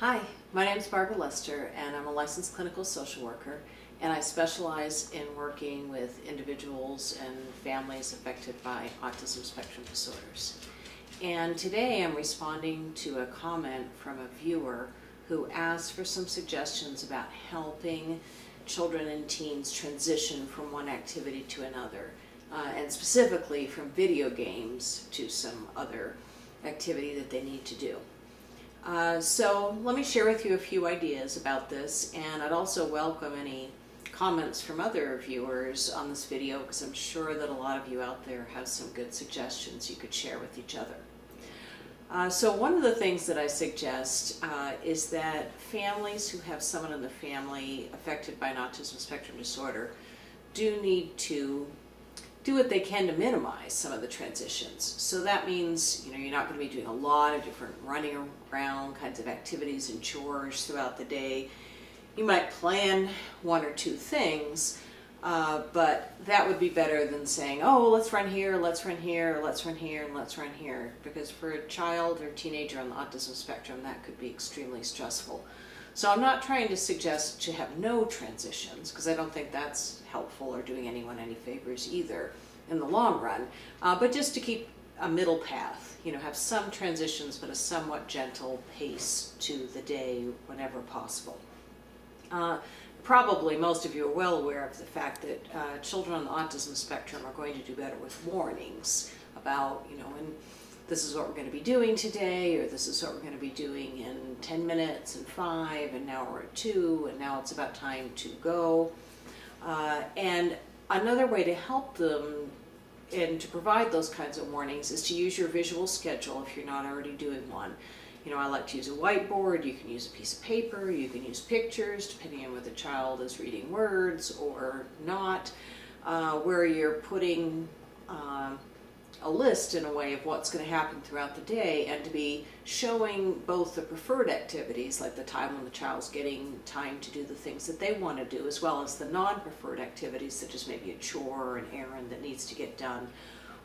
Hi, my name is Barbara Lester and I'm a licensed clinical social worker, and I specialize in working with individuals and families affected by autism spectrum disorders. And today I'm responding to a comment from a viewer who asked for some suggestions about helping children and teens transition from one activity to another, and specifically from video games to some other activity that they need to do. So let me share with you a few ideas about this, and I'd also welcome any comments from other viewers on this video, because I'm sure that a lot of you out there have some good suggestions you could share with each other. So one of the things that I suggest is that families who have someone in the family affected by an autism spectrum disorder do need to do what they can to minimize some of the transitions. So that means, you're not going to be doing a lot of different running around kinds of activities and chores throughout the day. You might plan one or two things, but that would be better than saying, oh, let's run here, let's run here, let's run here, and let's run here. Because for a child or teenager on the autism spectrum, that could be extremely stressful. So I'm not trying to suggest to have no transitions, because I don't think that's helpful or doing anyone any favors either in the long run, but just to keep a middle path, have some transitions but a somewhat gentle pace to the day whenever possible. Probably most of you are well aware of the fact that children on the autism spectrum are going to do better with warnings about, and this is what we're going to be doing today, or this is what we're going to be doing in 10 minutes and 5, and now we're at 2, and now it's about time to go. And another way to help them and to provide those kinds of warnings is to use your visual schedule if you're not already doing one. I like to use a whiteboard. You can use a piece of paper, you can use pictures, depending on whether the child is reading words or not, where you're putting a list in a way of what's going to happen throughout the day, and to be showing both the preferred activities, like the time when the child's getting time to do the things that they want to do, as well as the non-preferred activities, such as maybe a chore or an errand that needs to get done,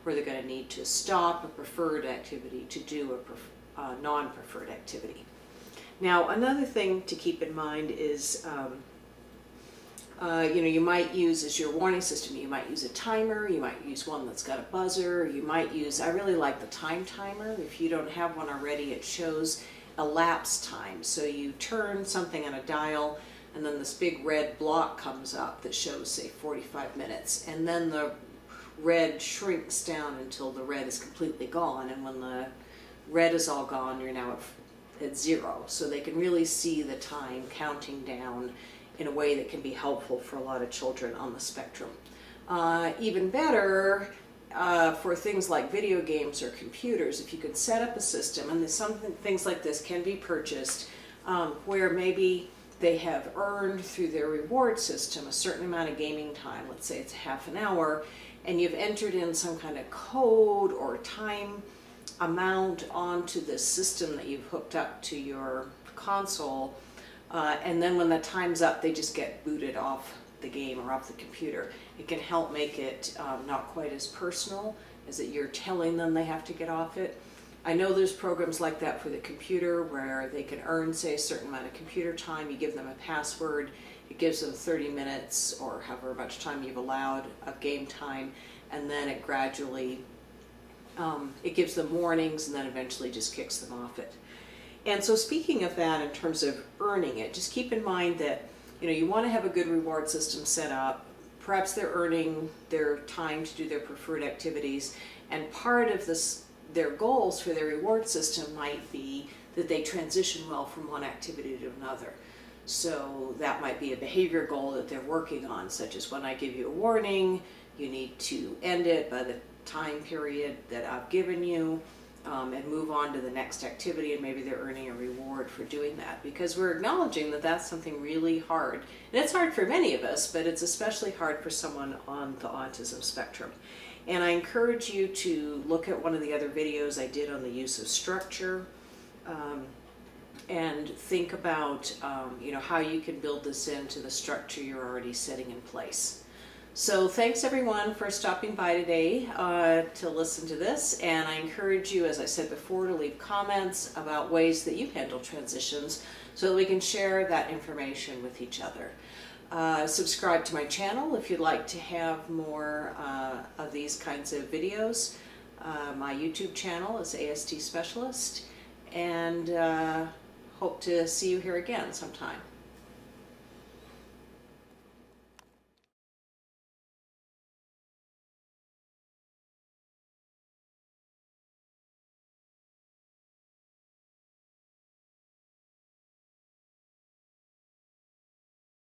where they're going to need to stop a preferred activity to do a non-preferred activity. Now, another thing to keep in mind is you might use as your warning system, you might use a timer, you might use one that's got a buzzer, you might use, I really like the time timer. If you don't have one already, it shows elapsed time. So you turn something on a dial, and then this big red block comes up that shows, say, 45 minutes. And then the red shrinks down until the red is completely gone. And when the red is all gone, you're now at 0. So they can really see the time counting down in a way that can be helpful for a lot of children on the spectrum. Even better for things like video games or computers, if you could set up a system, and some things like this can be purchased, where maybe they have earned through their reward system a certain amount of gaming time, let's say it's half an hour, and you've entered in some kind of code or time amount onto this system that you've hooked up to your console, and then when the time's up, they just get booted off the game or off the computer. It can help make it not quite as personal as that you're telling them they have to get off it. I know there's programs like that for the computer where they can earn, say, a certain amount of computer time. You give them a password, it gives them 30 minutes or however much time you've allowed of game time, and then it gradually, it gives them warnings and then eventually just kicks them off it. And so speaking of that in terms of earning it, just keep in mind that you want to have a good reward system set up. Perhaps they're earning their time to do their preferred activities, and part of their goals for their reward system might be that they transition well from one activity to another. So that might be a behavior goal that they're working on, such as when I give you a warning, you need to end it by the time period that I've given you, and move on to the next activity, and maybe they're earning a reward for doing that, because we're acknowledging that that's something really hard. And it's hard for many of us, but it's especially hard for someone on the autism spectrum. And I encourage you to look at one of the other videos I did on the use of structure, and think about how you can build this into the structure you're already setting in place. So thanks everyone for stopping by today to listen to this, and I encourage you, as I said before, to leave comments about ways that you handle transitions so that we can share that information with each other. Subscribe to my channel if you'd like to have more of these kinds of videos. My YouTube channel is ASD Specialist, and hope to see you here again sometime.